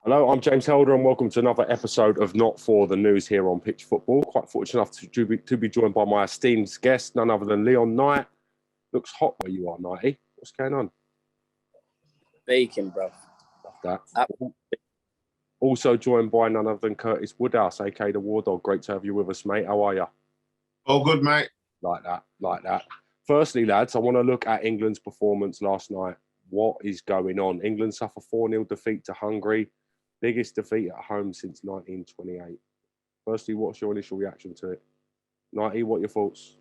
Hello, I'm James Helder and welcome to another episode of Not For The News here on Pitch Football. Quite fortunate enough to be joined by my esteemed guest, none other than Leon Knight. Looks hot where you are, Knighty. What's going on? Bacon, bro. Love that. Also joined by none other than Curtis Woodhouse, aka the War Dog. Great to have you with us, mate. How are you? All good, mate. Like that. Firstly, lads, I want to look at England's performance last night. What is going on? England suffer 4-0 defeat to Hungary. Biggest defeat at home since 1928. Firstly, what's your initial reaction to it? Nighty, what are your thoughts?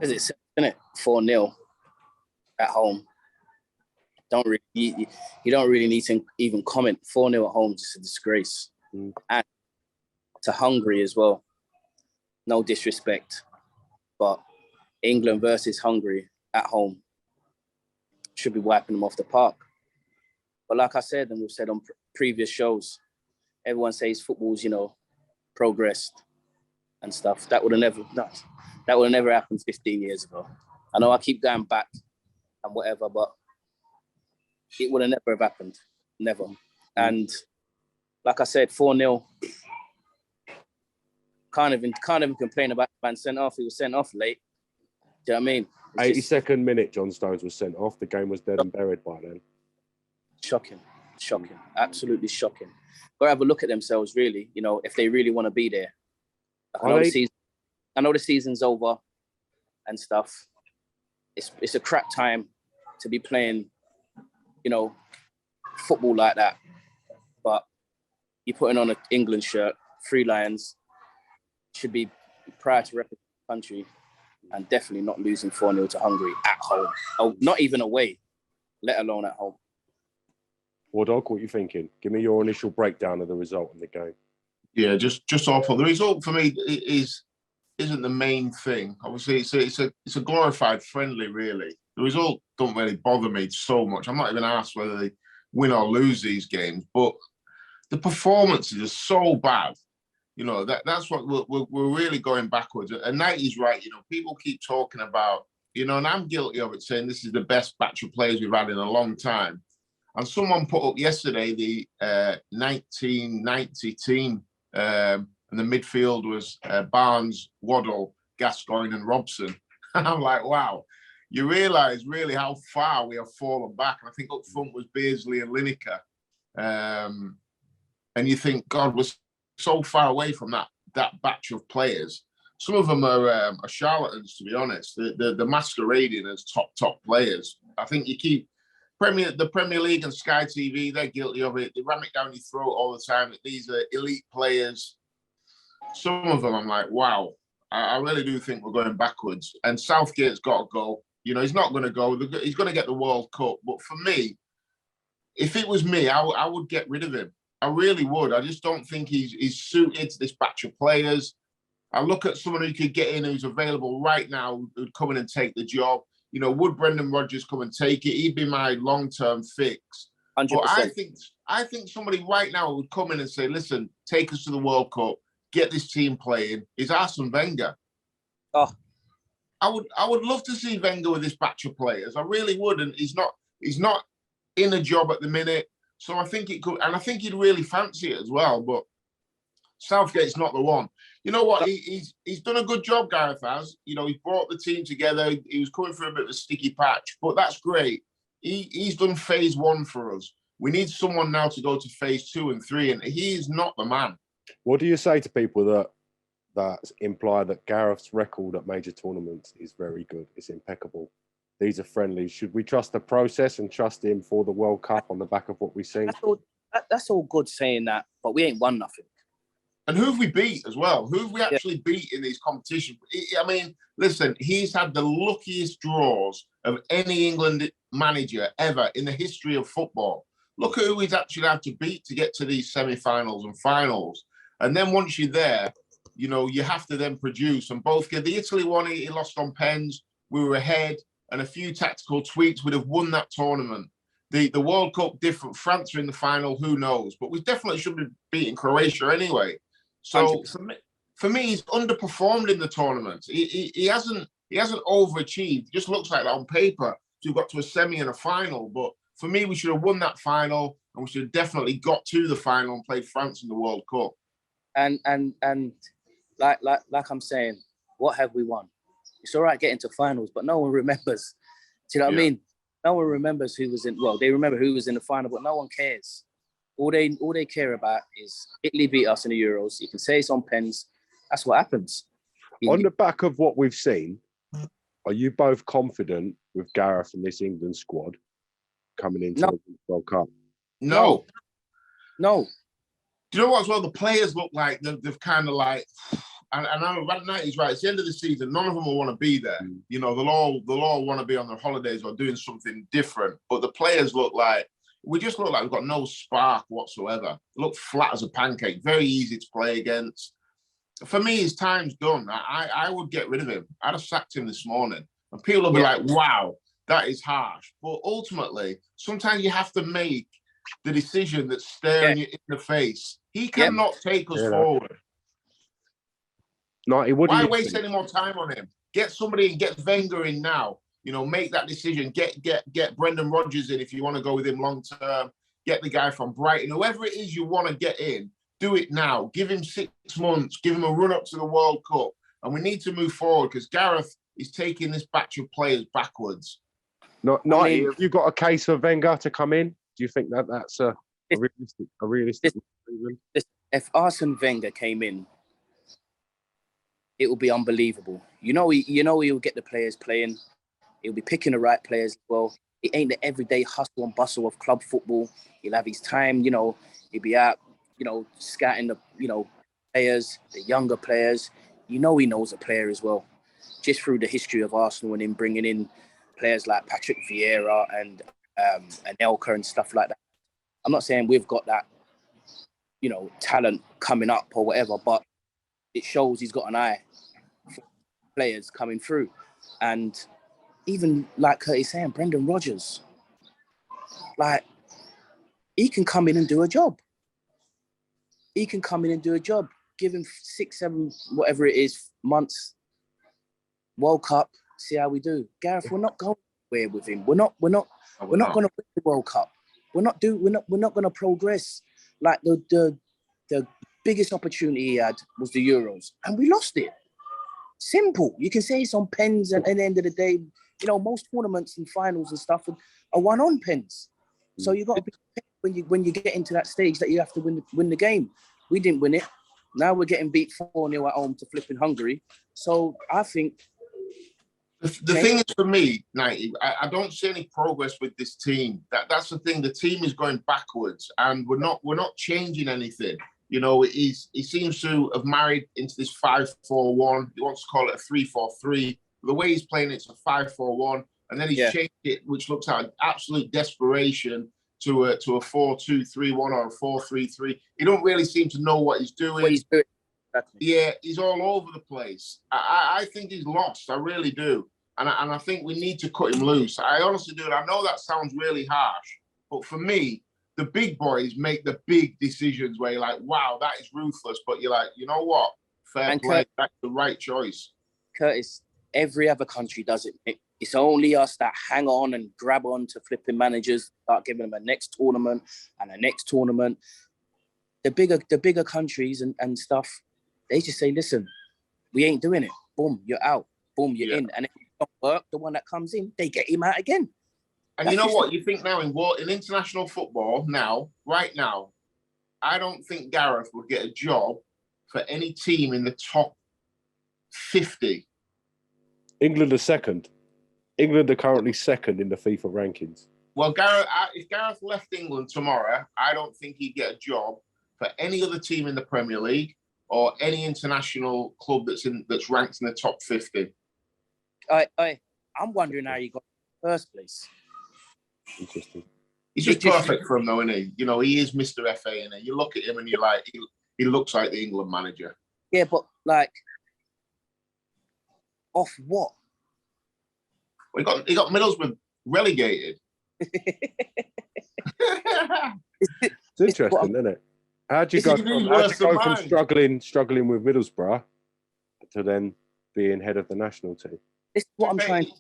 As it said, isn't it? 4-0 at home. You don't really need to even comment. 4-0 at home is just a disgrace. And to Hungary as well. No disrespect, but England versus Hungary at home should be wiping them off the park. But like I said, and we've said on previous shows, everyone says football's, progressed and stuff. That would have never happened 15 years ago. I know I keep going back and whatever, but it would have never have happened. Never. And like I said, 4-0. Can't even complain about the man sent off. He was sent off late. Do you know what I mean? 82nd minute, John Stones was sent off. The game was dead and buried by then. Shocking, absolutely shocking. Got to have a look at themselves, really. If they really want to be there. I know the season's over and stuff. It's a crap time to be playing, football like that. But you're putting on an England shirt, 3 Lions, should be proud to represent the country and definitely not losing 4-0 to Hungary at home. Oh, not even away, let alone at home. War Dog, what are you thinking? Give me your initial breakdown of the result in the game. Yeah, just awful. The result for me isn't the main thing. Obviously, it's a glorified friendly, really. The result don't really bother me so much. I'm not even asked whether they win or lose these games, but the performances are so bad. That's what we're really going backwards. And Knighty's right. People keep talking about, and I'm guilty of it, saying this is the best batch of players we've had in a long time. And someone put up yesterday the 1990 team, and the midfield was Barnes, Waddle, Gascoigne, and Robson. And I'm like, wow, you realise really how far we have fallen back. And I think up front was Beardsley and Lineker. And you think, God, we're so far away from that batch of players. Some of them are charlatans, to be honest. They're masquerading as top players. I think you keep the Premier League and Sky TV, they're guilty of it. They ram it down your throat all the time that these are elite players. Some of them, I'm like, wow, I really do think we're going backwards. And Southgate's got to go. He's not going to go. He's going to get the World Cup. But for me, if it was me, I would get rid of him. I really would. I just don't think he's suited to this batch of players. I look at someone who could get in who's available right now, who'd come in and take the job. Would Brendan Rodgers come and take it? He'd be my long-term fix. 100%. But I think somebody right now would come in and say, listen, take us to the World Cup, get this team playing, is Arsene Wenger. Oh. I would love to see Wenger with this batch of players. I really would. And he's not in a job at the minute. So I think it could, and I think he'd really fancy it as well. But Southgate's not the one. You know what? He's done a good job, Gareth has. He's brought the team together. He was coming for a bit of a sticky patch, but that's great. He's done phase 1 for us. We need someone now to go to phase 2 and 3, and he is not the man. What do you say to people that imply that Gareth's record at major tournaments is very good? It's impeccable. These are friendlies. Should we trust the process and trust him for the World Cup on the back of what we've seen? That's all good saying that, but we ain't won nothing. And who have we beat as well? Who have we actually beat in these competitions? I mean, listen, he's had the luckiest draws of any England manager ever in the history of football. Look at who he's actually had to beat to get to these semi-finals and finals. And then once you're there, you have to then produce. And the Italy one, he lost on pens. We were ahead. And a few tactical tweaks would have won that tournament. The World Cup, different. France are in the final, who knows? But we definitely should be beating Croatia anyway. So for me, he's underperformed in the tournament. He hasn't overachieved. It just looks like that on paper. So we've got to a semi and a final. But For me, we should have won that final, and we should have definitely got to the final and played France in the World Cup. And like I'm saying, what have we won? It's all right getting to finals, but no one remembers. Do you know what I mean? No one remembers who was in. Well, they remember who was in the final, but no one cares. All they care about is Italy beat us in the Euros. You can say it's on pens. That's what happens. On the back of what we've seen, are you both confident with Gareth and this England squad coming into the World Cup? No. No. Do you know what as well? The players look like they've kind of like, and I know Knight is right. It's the end of the season. None of them will want to be there. You know, they'll all want to be on their holidays or doing something different. But the players we just look like we've got no spark whatsoever. Look flat as a pancake. Very easy to play against. For me, his time's done. I would get rid of him. I'd have sacked him this morning. And people will be like, wow, that is harsh. But ultimately, sometimes you have to make the decision that's staring you in the face. He cannot take us forward. No, why waste any more time on him? Get somebody and get Wenger in now. You know, make that decision. Get Brendan Rodgers in if you want to go with him long term. Get the guy from Brighton. Whoever it is you want to get in, do it now. Give him 6 months. Give him a run up to the World Cup. And we need to move forward because Gareth is taking this batch of players backwards. Have you got a case for Wenger to come in? Do you think that's a realistic? If Arsene Wenger came in, it will be unbelievable. He'll get the players playing. He'll be picking the right players as well. It ain't the everyday hustle and bustle of club football. He'll have his time, he'll be out, scouting the, players, the younger players. He knows a player as well. Just through the history of Arsenal and him bringing in players like Patrick Vieira and Anelka and stuff like that. I'm not saying we've got that, talent coming up or whatever, but it shows he's got an eye for players coming through. And even like Curtis saying, Brendan Rodgers, like, he can come in and do a job. Give him 6, 7, whatever it is, months, World Cup, see how we do. Gareth, we're not going anywhere with him. We're not going to win the World Cup. We're not going to progress. Like the biggest opportunity he had was the Euros, and we lost it. Simple. You can say it's on pens, and at the end of the day, most tournaments and finals and stuff are won on pens. So you got to be prepared when you get into that stage that you have to win the game. We didn't win it. Now we're getting beat 4-0 at home to flipping Hungary. So I think the thing is, for me, Knighty, I don't see any progress with this team. That's the thing. The team is going backwards, and we're not changing anything. He seems to have married into this 5-4-1. He wants to call it a 3-4-3. The way he's playing, it's a 5-4-1, and then he's changed it, which looks like absolute desperation, to a 4-2-3-1 or a 4-3-3. He don't really seem to know what he's doing. Exactly. Yeah, he's all over the place. I think he's lost. I really do. And I think we need to cut him loose. I honestly do. And I know that sounds really harsh, but for me, the big boys make the big decisions where you're like, wow, that is ruthless. But you're like, you know what? Fair play. That's the right choice. Curtis, every other country does it. It's only us that hang on and grab on to flipping managers, start giving them a next tournament and a next tournament. The bigger countries and stuff, they just say, listen, we ain't doing it. Boom, you're out. Boom, you're in. And if it don't work, the one that comes in, they get him out again. And that's, you know what? You think now in international football right now, I don't think Gareth would get a job for any team in the top 50. England are second. England are currently second in the FIFA rankings. Well, if Gareth left England tomorrow, I don't think he'd get a job for any other team in the Premier League or any international club that's ranked in the top 50. I'm wondering how you got in the first place. Interesting. He's just perfect for him, though, isn't he? He is Mr. FA, isn't he? You look at him and you're like, he looks like the England manager. Yeah, but like, off what? Well, he got Middlesbrough relegated. It's interesting, isn't it? How'd you go from struggling with Middlesbrough to then being head of the national team? This is what I'm trying.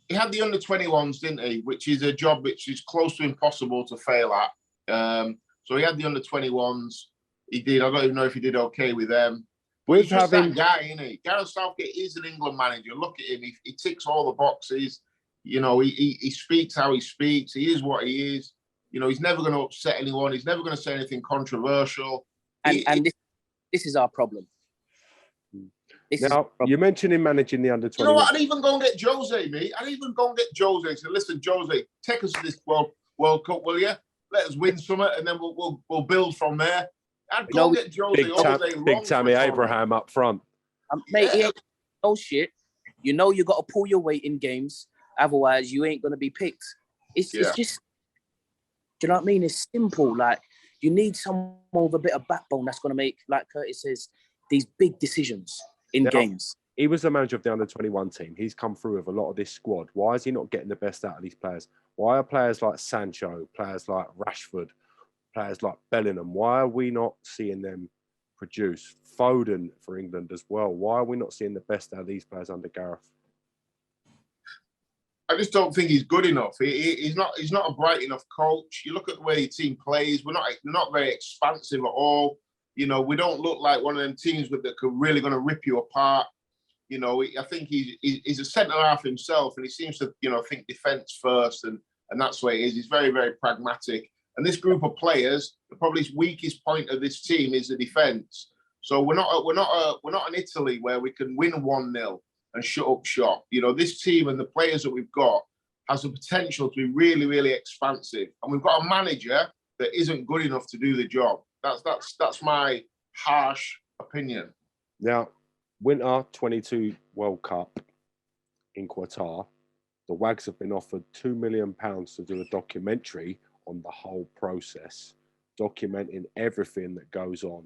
he had the under-21s, didn't he? Which is a job which is close to impossible to fail at. So he had the under-21s. He did. I don't even know if he did okay with them. But he's just that guy, isn't he? Gareth Southgate is an England manager. Look at him. He ticks all the boxes. You know, he speaks how he speaks. He is what he is. You know, he's never going to upset anyone. He's never going to say anything controversial. And this is our problem. Now, you mentioned him managing the under-21. You know what? I'd even go and get Jose, mate. I'd even go and get Jose and say, listen, Jose, take us to this World Cup, will you? Let us win something, and then we'll build from there. I'd go and get Jose all day long. Big Tammy Abraham up front. Mate, he ain't no shit. You know you got to pull your weight in games. Otherwise, you ain't going to be picked. It's just, do you know what I mean? It's simple. Like, you need someone with a bit of backbone that's going to make, like Curtis says, these big decisions in games. He was the manager of the under-21 team. He's come through with a lot of this squad. Why is he not getting the best out of these players? Why are players like Sancho, players like Rashford, players like Bellingham, why are we not seeing them produce? Foden for England as well. Why are we not seeing the best out of these players under Gareth? I just don't think he's good enough. He's not a bright enough coach. You look at the way the team plays. We're not very expansive at all. You know, we don't look like one of them teams that could really going to rip you apart. You know, I think he's a centre half himself, and he seems to, you know, think defence first, and that's the way it is. He's very, very pragmatic. And this group of players, probably his weakest point of this team is the defence. So we're not in Italy where we can win 1-0 and shut up shop. You know, this team and the players that we've got has the potential to be really, really expansive. And we've got a manager that isn't good enough to do the job. That's my harsh opinion. Now, Winter 22 World Cup in Qatar, the Wags have been offered £2 million to do a documentary on the whole process, documenting everything that goes on.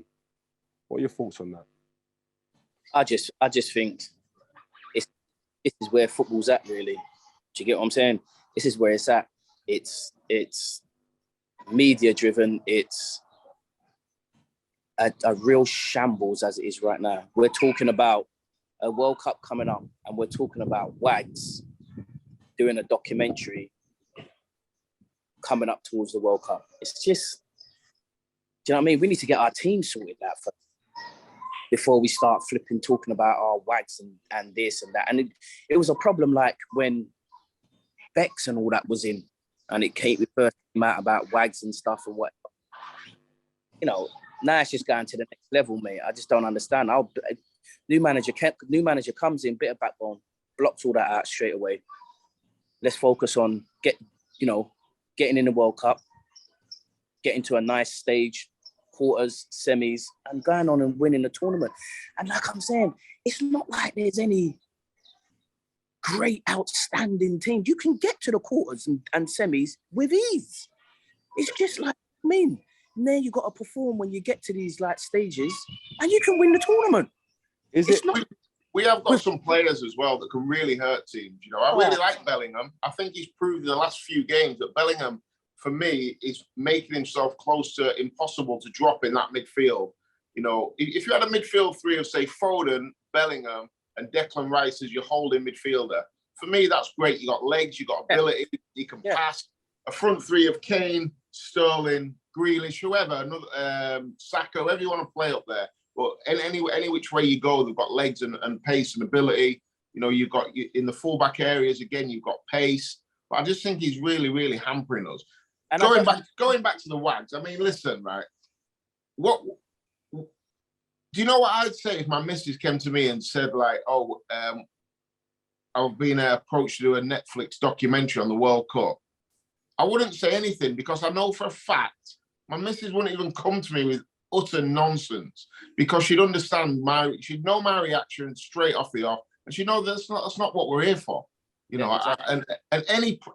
What are your thoughts on that? I just think this is where football's at, really. Do you get what I'm saying? This is where it's at. It's media driven. It's a real shambles as it is right now. We're talking about a World Cup coming up, and we're talking about Wags doing a documentary coming up towards the World Cup. It's just, do you know what I mean? We need to get our team sorted out first before we start flipping talking about our Wags and this and that. And it was a problem like when Bex and all that was in, and it first came out about Wags and stuff and what, you know. Now it's just going to the next level, mate. I just don't understand. New manager comes in, bit of backbone, blocks all that out straight away. Let's focus on getting in the World Cup, getting to a nice stage, quarters, semis, and going on and winning the tournament. And like I'm saying, it's not like there's any great, outstanding team. You can get to the quarters and semis with ease. It's just like, I mean, and then you got to perform when you get to these like stages, and you can win the tournament. We have got some players as well that can really hurt teams. You know, I really like Bellingham. I think he's proved in the last few games that Bellingham, for me, is making himself close to impossible to drop in that midfield. You know, if you had a midfield three of, say, Foden, Bellingham, and Declan Rice as your holding midfielder, for me, that's great. You got legs, you got ability, you can pass. A front three of Kane, Sterling, Grealish, whoever, Saka, whoever you want to play up there. But any which way you go, they've got legs and pace and ability. You know, you've got in the fullback areas again, you've got pace. But I just think he's really, really hampering us. And going back to the Wags. I mean, listen, right? What do you know? What I'd say if my missus came to me and said, like, "Oh, I've been approached to do a Netflix documentary on the World Cup," I wouldn't say anything because I know for a fact my missus wouldn't even come to me with utter nonsense because she'd understand she'd know my reaction straight off the off, and she'd know that's not what we're here for, you know. Exactly. And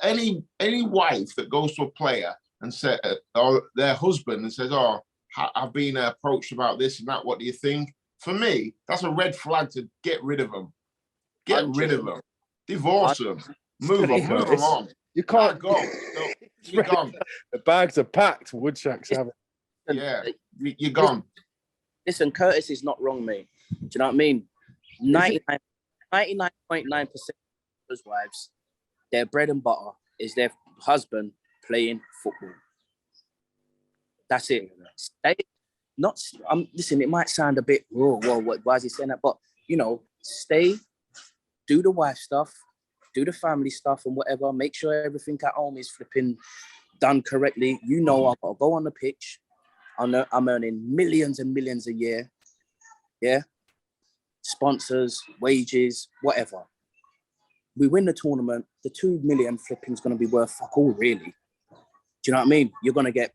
any wife that goes to a player and says, or their husband and says, "Oh, I've been approached about this and that. What do you think?" For me, that's a red flag to get rid of them. Get rid of them. Divorce them. Move them on. You can't go. No, you're gone. The bags are packed. Woodshacks have it. Yeah, you're gone. Listen, Curtis is not wrong, mate. Do you know what I mean? 99.9% of those wives their bread and butter is their husband playing football. That's it. Stay, not, listen, it might sound a bit, whoa, why is he saying that? But, you know, stay, do the wife stuff, do the family stuff and whatever. Make sure everything at home is flipping done correctly. You know, I've got to go on the pitch. I'm earning millions and millions a year. Yeah. Sponsors, wages, whatever. We win the tournament, the 2 million flipping is going to be worth fuck all, really. Do you know what I mean? You're going to get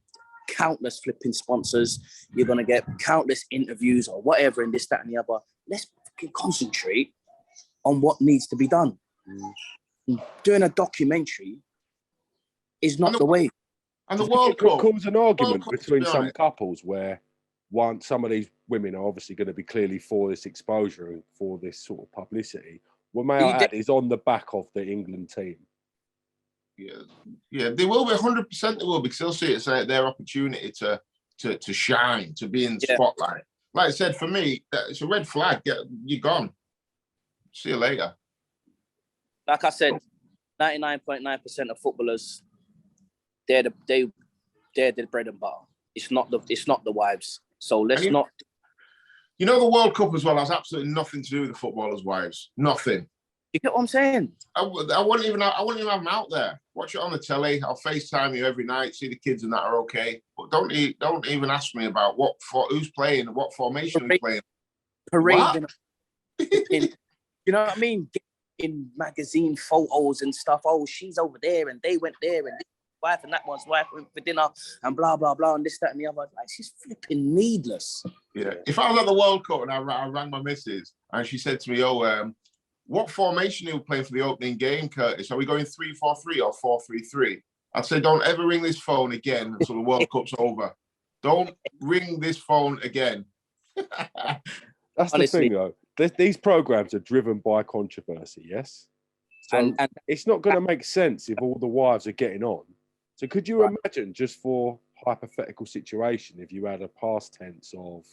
countless flipping sponsors. You're going to get countless interviews or whatever and this, that, and the other. Let's fucking concentrate on what needs to be done. Doing a documentary is not the way. And the World Cup cause an argument between some couples where some of these women are obviously going to be clearly for this exposure and for this sort of publicity. What may I add is on the back of the England team. Yeah, they will be 100%. They will, because they'll see it's their opportunity to shine, to be in the spotlight. Like I said, for me, it's a red flag. You're gone. See you later. Like I said, 99.9% of footballers, they're the bread and butter. It's not the wives. So let's not. You know, the World Cup as well has absolutely nothing to do with the footballers' wives. Nothing. You get what I'm saying? I wouldn't even have them out there. Watch it on the telly. I'll FaceTime you every night, see the kids and that are okay. But don't even ask me about who's playing, what formation who's playing. Parading. You know what I mean? In magazine photos and stuff. Oh, she's over there and they went there and this wife and that one's wife went for dinner and blah, blah, blah, and this, that, and the other. Like, she's flipping needless. Yeah. If I was at the World Cup and I rang my missus and she said to me, what formation are you playing for the opening game, Curtis? Are we going 3-4-3 or 4-3-3? I'd say, don't ever ring this phone again until the World Cup's over. Don't ring this phone again. That's honestly the thing, though. These programs are driven by controversy, yes? So and it's not going to make sense if all the wives are getting on. So could you imagine, just for hypothetical situation, if you had a past tense of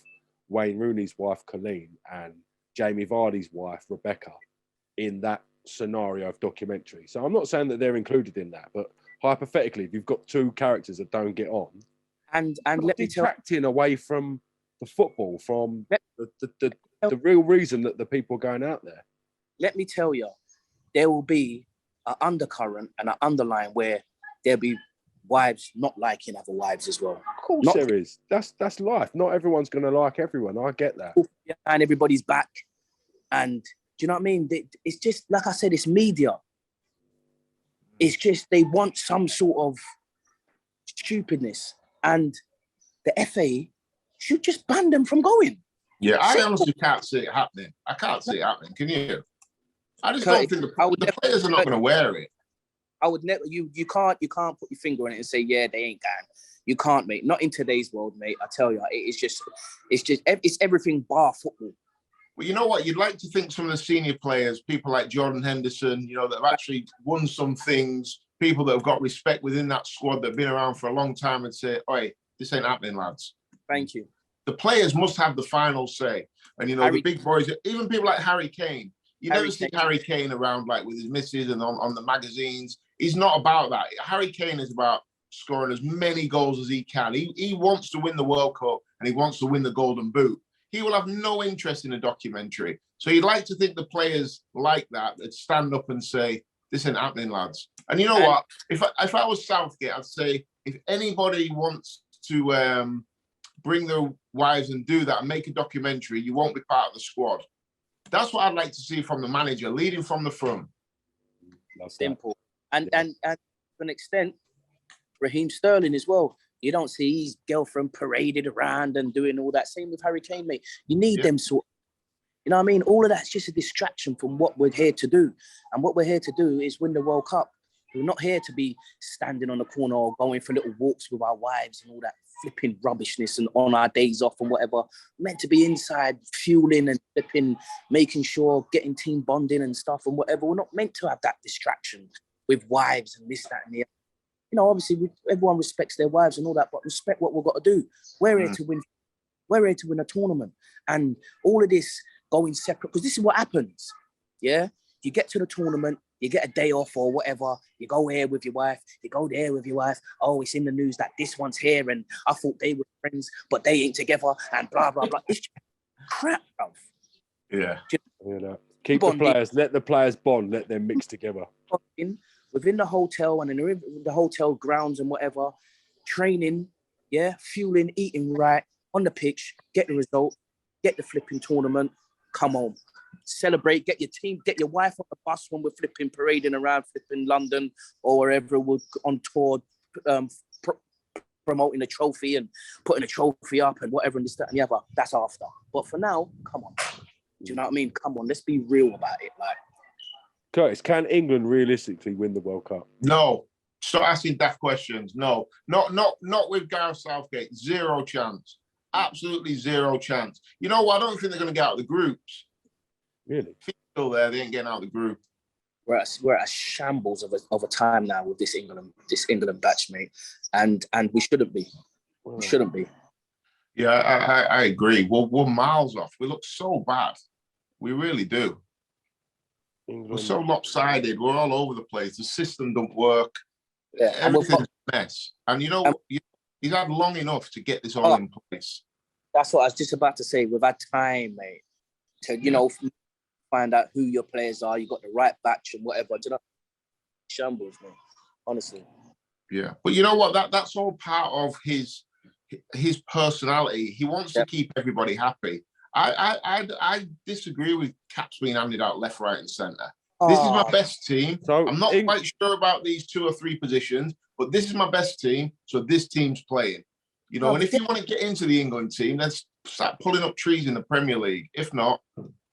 Wayne Rooney's wife, Colleen, and Jamie Vardy's wife, Rebecca, in that scenario of documentary? So I'm not saying that they're included in that, but hypothetically, if you've got two characters that don't get on, and let me detracting away from the football, from the real reason that the people are going out there. Let me tell you, there will be an undercurrent and an underline where there'll be wives not liking other wives as well. Of course there is. That's life. Not everyone's going to like everyone. I get that. And everybody's back. And do you know what I mean? It's just, like I said, it's media. It's just they want some sort of stupidness. And the FA should just ban them from going. Yeah, I honestly can't see it happening. I can't see it happening. Can you? I just don't think the players are not going to wear it. I would never. You can't put your finger on it and say, yeah, they ain't going. You can't, mate. Not in today's world, mate. I tell you, it's everything bar football. Well, you know what? You'd like to think some of the senior players, people like Jordan Henderson, you know, that have actually won some things, people that have got respect within that squad that have been around for a long time, and say, "Oi, this ain't happening, lads." Thank you. The players must have the final say, and you know, the big boys, even people like Harry Kane. You never see Harry Kane around like with his missus and on the magazines. He's not about that. Harry Kane is about scoring as many goals as he can. He wants to win the World Cup and he wants to win the Golden Boot. He will have no interest in a documentary. So you'd like to think the players like that stand up and say, "This ain't happening, lads." And you know what? If I was Southgate, I'd say, if anybody wants to bring their wives and do that and make a documentary, you won't be part of the squad. That's what I'd like to see from the manager, leading from the front. Simple. And to an extent, Raheem Sterling as well. You don't see his girlfriend paraded around and doing all that. Same with Harry Kane, mate. You need them sort. You know what I mean? All of that's just a distraction from what we're here to do. And what we're here to do is win the World Cup. We're not here to be standing on the corner or going for little walks with our wives and all that flipping rubbishness and on our days off and whatever. We're meant to be inside fueling and flipping, making sure, getting team bonding and stuff and whatever. We're not meant to have that distraction with wives and this, that, and the other. You know, obviously, everyone respects their wives and all that, but respect what we've got to do. We're here to win. We're here to win a tournament. And all of this going separate, because this is what happens. Yeah? You get to the tournament, You get a day off or whatever. You go here with your wife. You go there with your wife. Oh, it's in the news that this one's here, and I thought they were friends, but they ain't together, and blah blah blah. It's crap, bro. Yeah. Keep the players. Let the players bond. Let them mix together. Within the hotel and in the hotel grounds and whatever, training, fueling, eating right on the pitch, get the result, get the flipping tournament, come home. Celebrate, get your team, get your wife on the bus when we're flipping parading around flipping London or wherever we're on tour, promoting a trophy and putting a trophy up and whatever and this, that and the other. That's after. But for now, come on. Do you know what I mean? Come on, let's be real about it. Like, Curtis, can England realistically win the World Cup? No. Stop asking daft questions. No. Not with Gareth Southgate. Zero chance. Absolutely zero chance. You know what? I don't think they're going to get out of the groups. Really? Still there. They ain't getting out of the group. We're at a shambles of a time now with this England batch, mate, and we shouldn't be. We shouldn't be. Yeah, I agree. We're miles off. We look so bad. We really do. England. We're so lopsided. We're all over the place. The system don't work. Yeah, everything's a mess. And you know, he's had long enough to get this all in place. That's what I was just about to say. We've had time, mate, to find out who your players are. You got the right batch and whatever. Do you know? Shambles, man. Honestly. Yeah, but you know what? That's all part of his personality. He wants to keep everybody happy. I disagree with caps being handed out left, right, and centre. This is my best team. So I'm not quite sure about these 2 or 3 positions, but this is my best team. So this team's playing. You know, and if you want to get into the England team, then start pulling up trees in the Premier League. If not,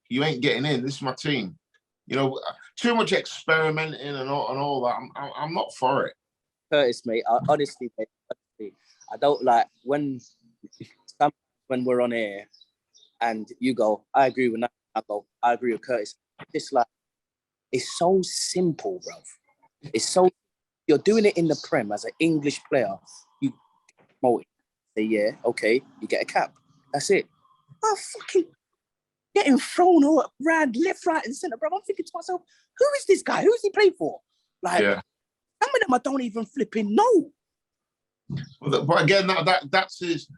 you ain't getting in. This is my team. You know, too much experimenting and all that. I'm not for it. Curtis, mate, honestly, I don't like when we're on air and you go, I agree with that. I go, I agree with Curtis. It's like, it's so simple, bro. It's so, you're doing it in the Prem as an English player. You say, yeah, okay, you get a cap. That's it. I'm fucking getting thrown around left, right, and centre, bro. I'm thinking to myself, who is this guy? Who's he playing for? Like, some of them I don't even flipping know. But again, that's his.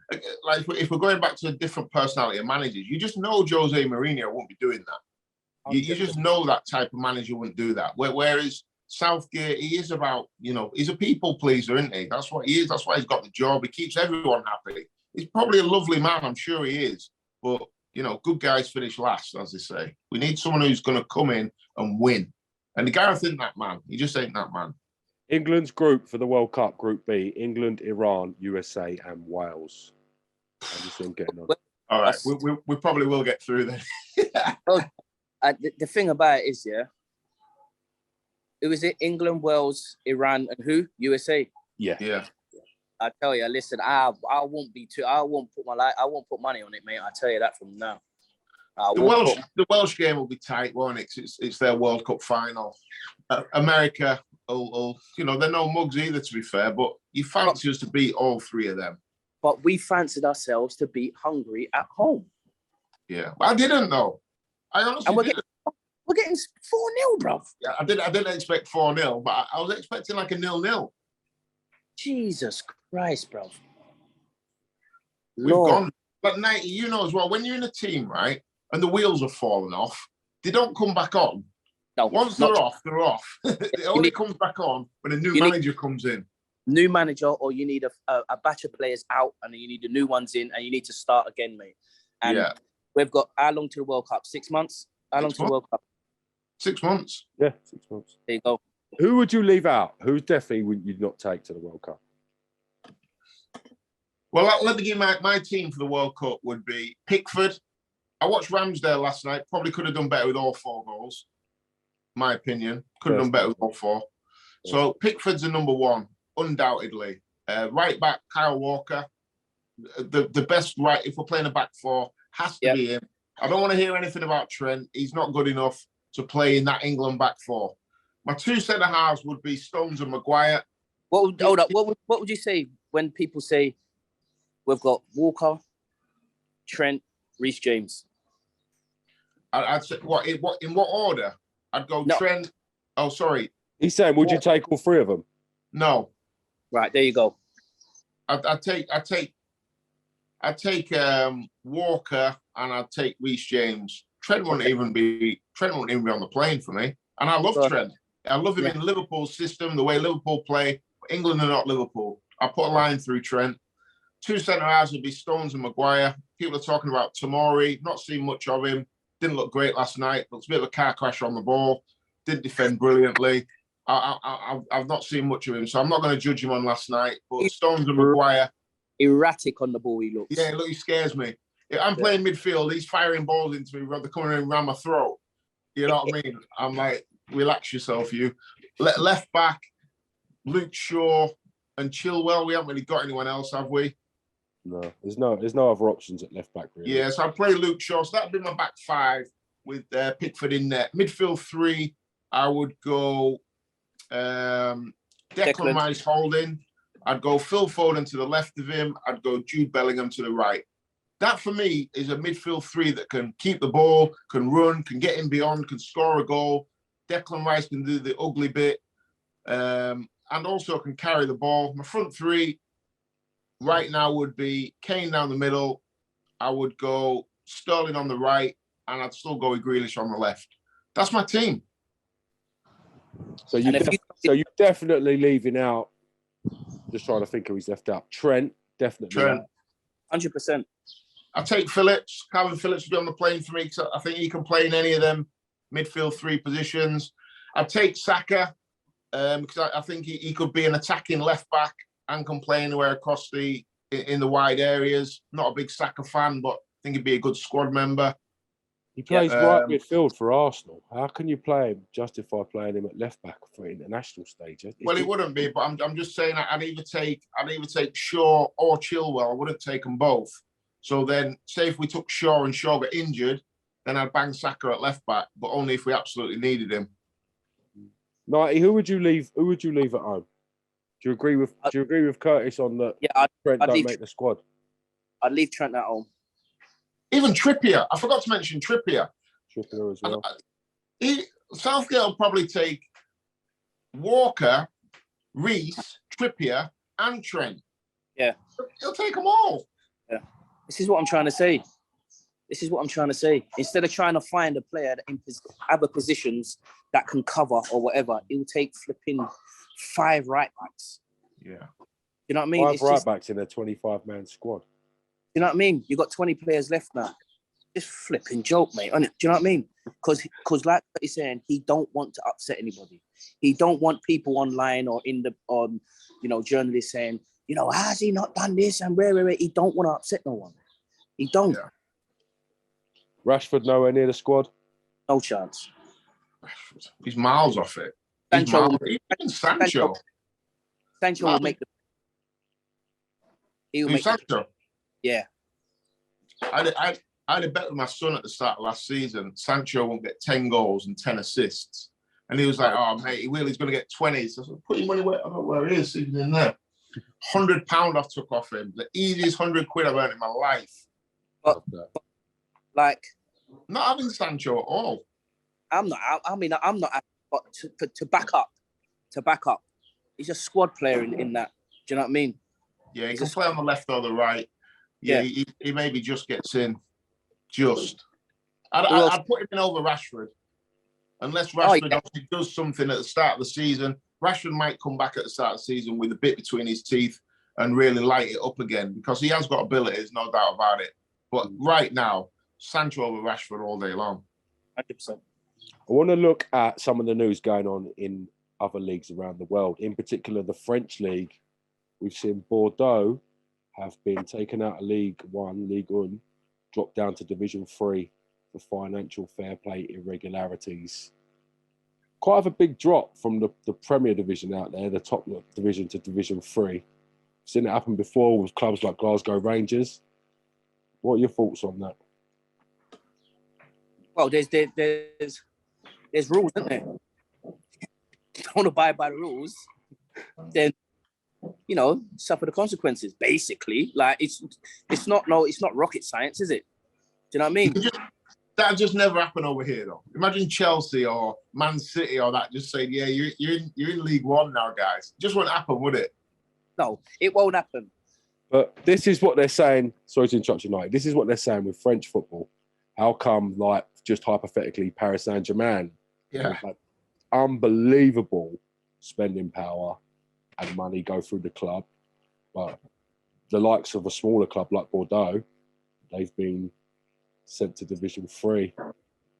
Like, if we're going back to a different personality of managers, you just know Jose Mourinho won't be doing that. You just know that type of manager wouldn't do that. Whereas Southgate, he is about, he's a people pleaser, isn't he? That's what he is. That's why he's got the job. He keeps everyone happy. He's probably a lovely man. I'm sure he is. But good guys finish last, as they say. We need someone who's going to come in and win. And Gareth isn't that man. He just ain't that man. England's group for the World Cup, Group B, England, Iran, USA and Wales. How do you think getting on? All right, we probably will get through then. The thing about it is, who is it? England, Wales, Iran and who? USA? Yeah. I tell you, listen, I won't put money on it, mate. I tell you that from now. The Welsh game will be tight, won't it? It's their World Cup final. America, they're no mugs either, to be fair, but you fancy us to beat all 3 of them. But we fancied ourselves to beat Hungary at home. Yeah, but I didn't though. I honestly didn't. We're getting 4-0, bruv. Yeah, I didn't expect 4-0, but I was expecting like a 0-0. Jesus Christ, bruv. We've gone. But Knight, as well, when you're in a team, right, and the wheels are falling off, they don't come back on. No, once they're off, they're off. It only comes back on when a new manager comes in. New manager, or you need a batch of players out, and then you need the new ones in, and you need to start again, mate. And we've got how long to the World Cup? 6 months? How long to the World Cup? 6 months. Yeah, 6 months. There you go. Who would you leave out? Who definitely would you not take to the World Cup? Well, let me give my team for the World Cup would be Pickford. I watched Ramsdale last night. Probably could have done better with all 4 goals. My opinion. Could have done better with all 4. So Pickford's the number 1, undoubtedly. Right back, Kyle Walker. The best right, if we're playing a back 4, has to be him. I don't want to hear anything about Trent. He's not good enough to play in that England back 4. My 2 centre halves would be Stones and Maguire. What would you say when people say we've got Walker, Trent, Reece James? I'd say in what order? I'd go Trent, Oh, sorry. He's saying, would you take all three of them? No. Right, there you go. I take Walker and I'd take Reece James. Trent wouldn't even be on the plane for me. And I love Trent. I love him in Liverpool's system, the way Liverpool play. England are not Liverpool. I put a line through Trent. Two centre halves would be Stones and Maguire. People are talking about Tomori. Not seen much of him. Didn't look great last night. Looks a bit of a car crash on the ball. Didn't defend brilliantly. I've not seen much of him, so I'm not going to judge him on last night. But Stones and Maguire. Erratic on the ball, he looks. Yeah, look, he scares me. If I'm playing midfield, he's firing balls into me. They're coming in around my throat. You know what I mean? I'm like, relax yourself, you. Left back, Luke Shaw and Chilwell. We haven't really got anyone else, have we? No, there's no other options at left back, really. Yeah, so I'd play Luke Shaw. So that'd be my back five with Pickford in there. Midfield three, I would go Declan Rice holding. I'd go Phil Foden to the left of him. I'd go Jude Bellingham to the right. That, for me, is a midfield three that can keep the ball, can run, can get in beyond, can score a goal. Declan Rice can do the ugly bit and also can carry the ball. My front three right now would be Kane down the middle. I would go Sterling on the right, and I'd still go with Grealish on the left. That's my team. So you're definitely leaving out, just trying to think who he's left out. Trent, definitely. Trent. 100%. I take Phillips. Calvin Phillips will be on the plane for me because I think he can play in any of them midfield three positions. I take Saka because I think he could be an attacking left back and can play anywhere across in the wide areas. Not a big Saka fan, but I think he'd be a good squad member. He plays right midfield for Arsenal. How can you justify playing him at left back for international stage? Well, it wouldn't be, but I'm just saying I'd either take Shaw or Chilwell. I wouldn't take them both. So then, say if we took Shaw and Shaw got injured, then I'd bang Saka at left back, but only if we absolutely needed him. Knighty, who would you leave? Who would you leave at home? Do you agree with Curtis on that? Yeah, Trent don't make the squad. I'd leave Trent at home. Even Trippier. I forgot to mention Trippier. Trippier as well. Southgate will probably take Walker, Reece, Trippier, and Trent. Yeah. He'll take them all. Yeah. This is what I'm trying to say. Instead of trying to find a player that in other positions that can cover or whatever, it will take flipping 5 right backs. Yeah. You know what I mean? 5 right backs in a 25-man squad. You know what I mean? You got 20 players left now. It's flipping joke, mate. Do you know what I mean? Because like he's saying, he don't want to upset anybody. He don't want people online or journalists saying, has he not done this and where? He don't want to upset no one. He don't. Yeah. Rashford nowhere near the squad. No chance. He's miles off it. Sancho will make the. He'll make Sancho. Yeah. I had a bet with my son at the start of last season. Sancho won't get 10 goals and 10 assists. And he was like, oh, mate, he will. He's going to get 20. So I said, put your money where, I don't know where he is, even in there. £100 I took off him. The easiest £100 I've earned in my life. But not having Sancho at all. I'm not. But to back up, he's a squad player in that. Do you know what I mean? Yeah, he can play on the left or the right. Yeah. He maybe just gets in. I'd put him in over Rashford. Unless Rashford obviously does something at the start of the season. Rashford might come back at the start of the season with a bit between his teeth and really light it up again because he has got abilities, no doubt about it. But right now, Sancho over Rashford all day long. 100%. I want to look at some of the news going on in other leagues around the world, in particular the French league. We've seen Bordeaux have been taken out of Ligue 1, dropped down to Division 3 for financial fair play irregularities. Quite of a big drop from the Premier Division out there, the top division to Division 3. Seen it happen before with clubs like Glasgow Rangers. What are your thoughts on that? Well, there's rules, isn't there? If you don't abide by the rules, then suffer the consequences. Basically, like it's not rocket science, is it? Do you know what I mean? That just never happened over here, though. Imagine Chelsea or Man City or that just saying, "Yeah, you're in League One now, guys." Just wouldn't happen, would it? No, it won't happen. But this is what they're saying. Sorry to interrupt you, Knight. This is what they're saying with French football. How come, like, just hypothetically, Paris Saint-Germain Yeah. had unbelievable spending power and money go through the club, but the likes of a smaller club like Bordeaux, they've been sent to Division 3.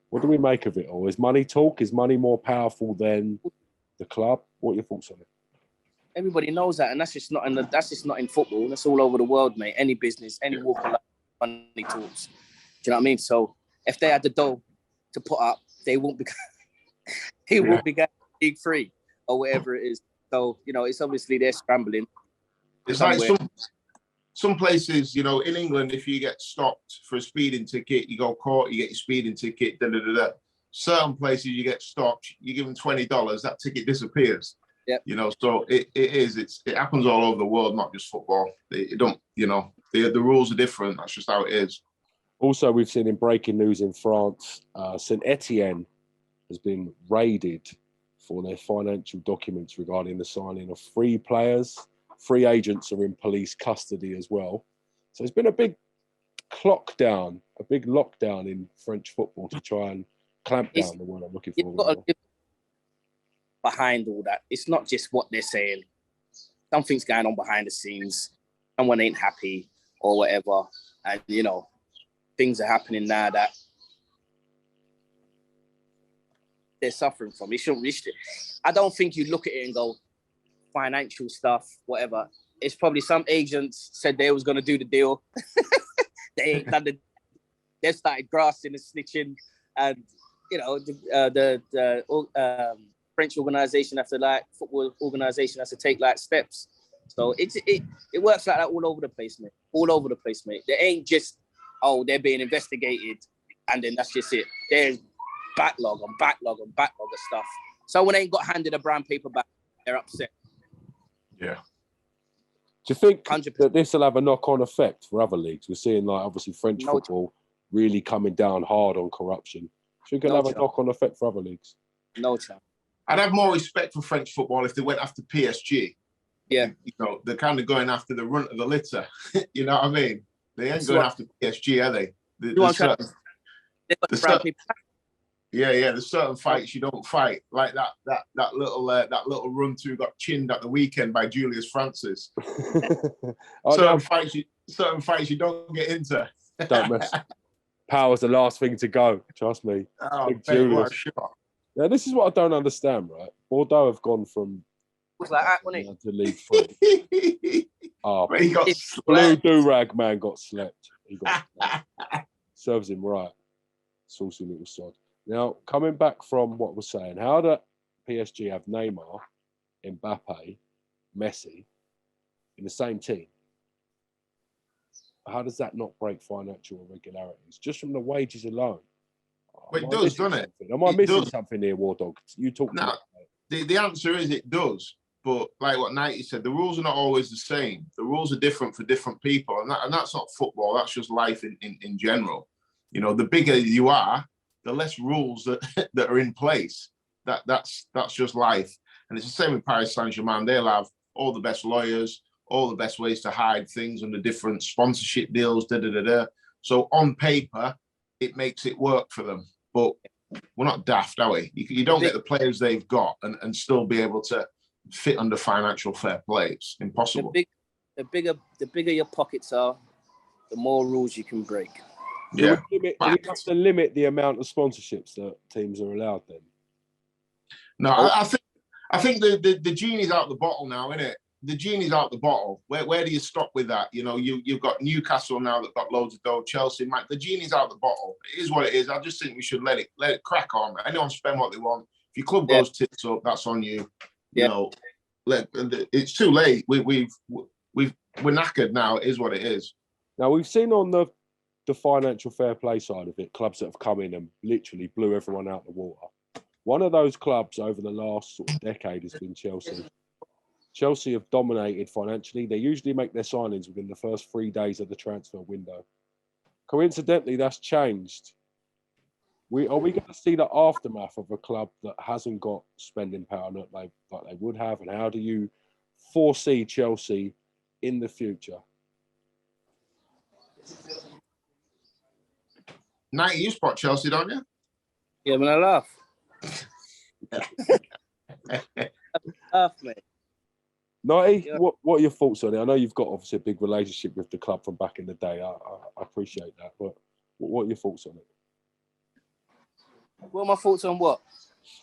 What do we make of it all? Is money talk? Is money more powerful than the club? What are your thoughts on it? Everybody knows that, and that's just not in football. That's all over the world, mate. Any business, any walk of life, money talks. Do you know what I mean? So if they had the dough to put up, they won't be. He won't be getting League 3 or whatever it is. So it's obviously they're scrambling. It's like some places, in England, if you get stopped for a speeding ticket, you go court, you get your speeding ticket. Certain places you get stopped, you give them $20, that ticket disappears. Yeah. So it happens all over the world, not just football. The rules are different. That's just how it is. Also, we've seen in breaking news in France, Saint Etienne has been raided for their financial documents regarding the signing of 3 players. 3 agents are in police custody as well. So it's been a big lockdown in French football to try and clamp down the word I'm looking for. Behind all that, it's not just what they're saying. Something's going on behind the scenes. Someone ain't happy or whatever. And, things are happening now that they're suffering from. You shouldn't reach it. I don't think you look at it and go, financial stuff, whatever. It's probably some agents said they was going to do the deal. They ain't done the. They've started grassing and snitching, and the French organization football organization has to take steps. So it works like that all over the place, mate. All over the place, mate. They ain't just they're being investigated, and then that's just it. There's backlog on backlog on backlog of stuff. Someone ain't got handed a brown paper bag, they're upset. Yeah. Do you think 100%. that this will have a knock-on effect for other leagues? We're seeing, obviously French football really coming down hard on corruption. Do you think it'll have a knock-on effect for other leagues? No chance. I'd have more respect for French football if they went after PSG. Yeah. They're kind of going after the runt of the litter. You know what I mean? They ain't going after PSG, are they? There's certain fights you don't fight, like that little run through got chinned at the weekend by Julius Francis. Certain fights you don't get into. Don't mess. Power's the last thing to go. Trust me. Oh, Big Julius. Yeah, this is what I don't understand, right? Bordeaux have gone from was like that, wasn't it? to League 3. He got Blue do-rag man got slept. He got slept. Serves him right. Saucy little sod. Now, coming back from what we're saying, how do PSG have Neymar, Mbappe, Messi in the same team? How does that not break financial irregularities just from the wages alone? Well, it does, doesn't it? Am I missing something here, War Dog? You talk to me. The answer is it does. But like what Knighty said, the rules are not always the same. The rules are different for different people. And that's not football. That's just life in general. The bigger you are, the less rules that are in place. That's just life. And it's the same with Paris Saint-Germain. They'll have all the best lawyers, all the best ways to hide things under different sponsorship deals, So on paper, it makes it work for them. But we're not daft, are we? You don't get the players they've got and still be able to fit under financial fair play. It's impossible. The bigger your pockets are, the more rules you can break. Yeah. Do we have to limit the amount of sponsorships that teams are allowed then? No, I think the genie's out the bottle now, isn't it? The genie's out the bottle. Where do you stop with that? You've got Newcastle now that got loads of dough. Chelsea, Mike. The genie's out the bottle. It is what it is. I just think we should let it crack on. Anyone spend what they want. If your club goes tits up, that's on you. It's too late. We're knackered now. It is what it is. Now we've seen on the financial fair play side of it, clubs that have come in and literally blew everyone out the water. One of those clubs over the last sort of decade has been Chelsea. Chelsea have dominated financially. They usually make their signings within the first 3 days of the transfer window. Coincidentally, that's changed Are we going to see the aftermath of a club that hasn't got spending power that they would have? And how do you foresee Chelsea in the future? Knight, you spot Chelsea, don't you? Yeah, when I laugh. Laugh, mate. Nighty, what are your thoughts on it? I know you've got obviously a big relationship with the club from back in the day. I appreciate that, but what are your thoughts on it? What are my thoughts on what?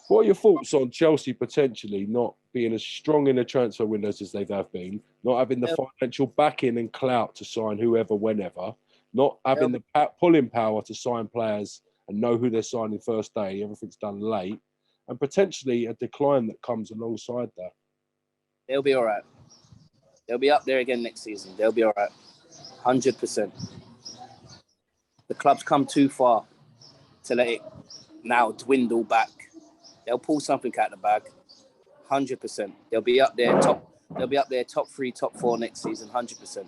What are your thoughts on Chelsea potentially not being as strong in the transfer windows as they have been, not having the financial backing and clout to sign whoever, whenever, not having the pulling power to sign players and know who they're signing first day, everything's done late, and potentially a decline that comes alongside that? They'll be all right. They'll be up there again next season. They'll be all right. 100%. The club's come too far to let it now dwindle back. They'll pull something out of the bag. 100%. They'll be up there top 3, top 4 next season. 100%.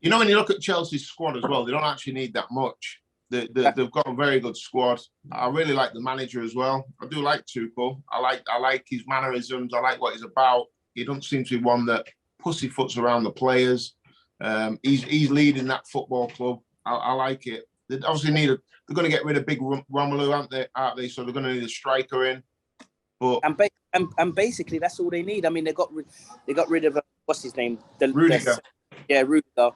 You know, when you look at Chelsea's squad as well, they don't actually need that much. They've got a very good squad. I really like the manager as well. I do like Tuchel. I like his mannerisms. I like what he's about. He doesn't seem to be one that pussyfoots around the players. He's leading that football club. I like it. They obviously they're going to get rid of Big Romelu, aren't they? So they're going to need a striker in. But and basically that's all they need. I mean, they got rid of what's his name? Rudiger. Rudiger.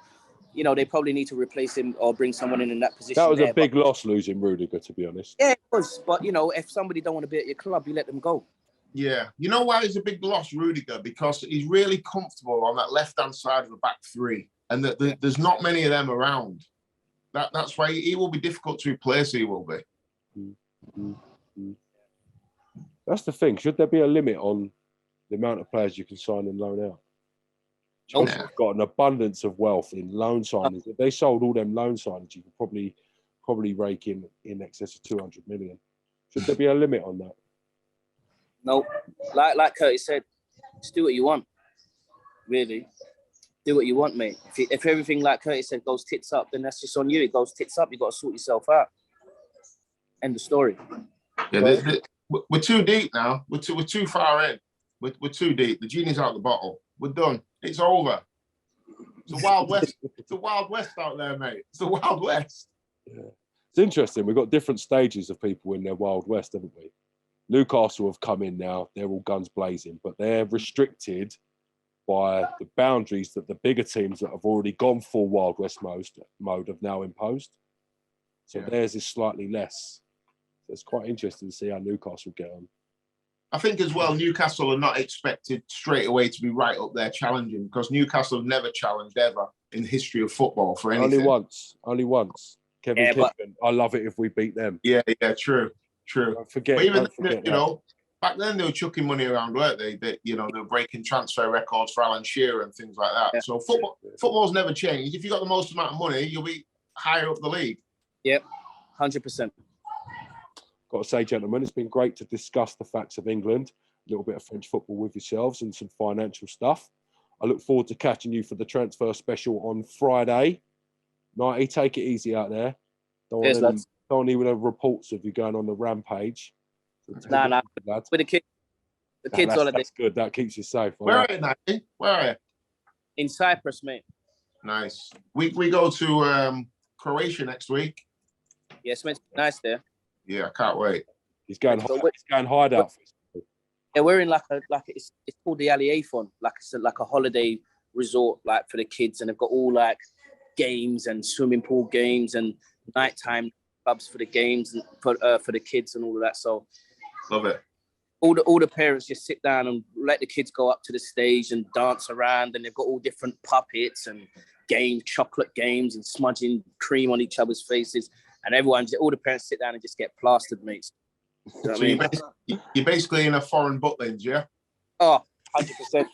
You know, they probably need to replace him or bring someone in that position. That was a big loss losing Rudiger, to be honest. Yeah, it was. But, you know, if somebody don't want to be at your club, you let them go. Yeah. You know why he's a big loss, Rudiger? Because he's really comfortable on that left-hand side of the back three. And there's not many of them around. That's why he will be difficult to replace, he will be. Mm-hmm. That's the thing. Should there be a limit on the amount of players you can sign and loan out? Chelsea's got an abundance of wealth in loan signings. If they sold all them loan signings, you could probably rake in excess of 200 million. Should there be a limit on that? No. Like Curtis said, just do what you want. Really. Do what you want, mate. If everything, like Curtis said, goes tits up, then that's just on you. It goes tits up. You got to sort yourself out. End of story. Yeah, we're too deep now. We're too far in. We're too deep. The genie's out of the bottle. We're done. It's over. It's the Wild West. It's the Wild West out there, mate. It's the Wild West. Yeah. It's interesting. We've got different stages of people in their Wild West, haven't we? Newcastle have come in now. They're all guns blazing, but they're restricted by the boundaries that the bigger teams that have already gone full Wild West mode have now imposed. So theirs is slightly less. So it's quite interesting to see how Newcastle get on. I think as well, Newcastle are not expected straight away to be right up there challenging, because Newcastle have never challenged ever in the history of football for anything. Only once. Kevin Kiffin, I love it if we beat them. Yeah, true. Don't forget, but even you know, back then they were chucking money around, weren't they? They were breaking transfer records for Alan Shearer and things like that. Yeah. So football's never changed. If you've got the most amount of money, you'll be higher up the league. Yep, 100%. Got to say, gentlemen, it's been great to discuss the facts of England, a little bit of French football with yourselves and some financial stuff. I look forward to catching you for the transfer special on Friday. Nighty, take it easy out there. Don't even have reports of you going on the rampage. Nah. With the kids. The kids holiday. That's good. That keeps you safe. Where are you, Nighty? Where are you? In Cyprus, mate. Nice. We go to Croatia next week. Yeah, it's meant to be nice there. Yeah, I can't wait. He's going hideout. Yeah, we're in it's called the Aliafon, like a holiday resort, like for the kids, and they've got all like games and swimming pool games and nighttime clubs for the games and for the kids and all of that. So love it. All the parents just sit down and let the kids go up to the stage and dance around, and they've got all different puppets and games, chocolate games, and smudging cream on each other's faces. And all the parents sit down and just get plastered, mates. You know what I mean? You're basically in a foreign Butlins, yeah? Oh, 100%.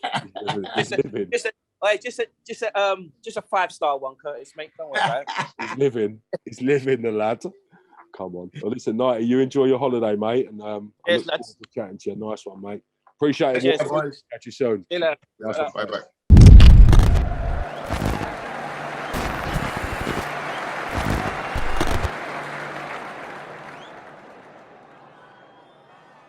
just a 5-star one, Curtis, mate. Don't worry about it. He's living, the lad. Come on. Well, listen, Nighty, you enjoy your holiday, mate. And I look forward to chatting to you. Nice one, mate. Appreciate it. Cheers. Catch you soon. See you later. Bye-bye.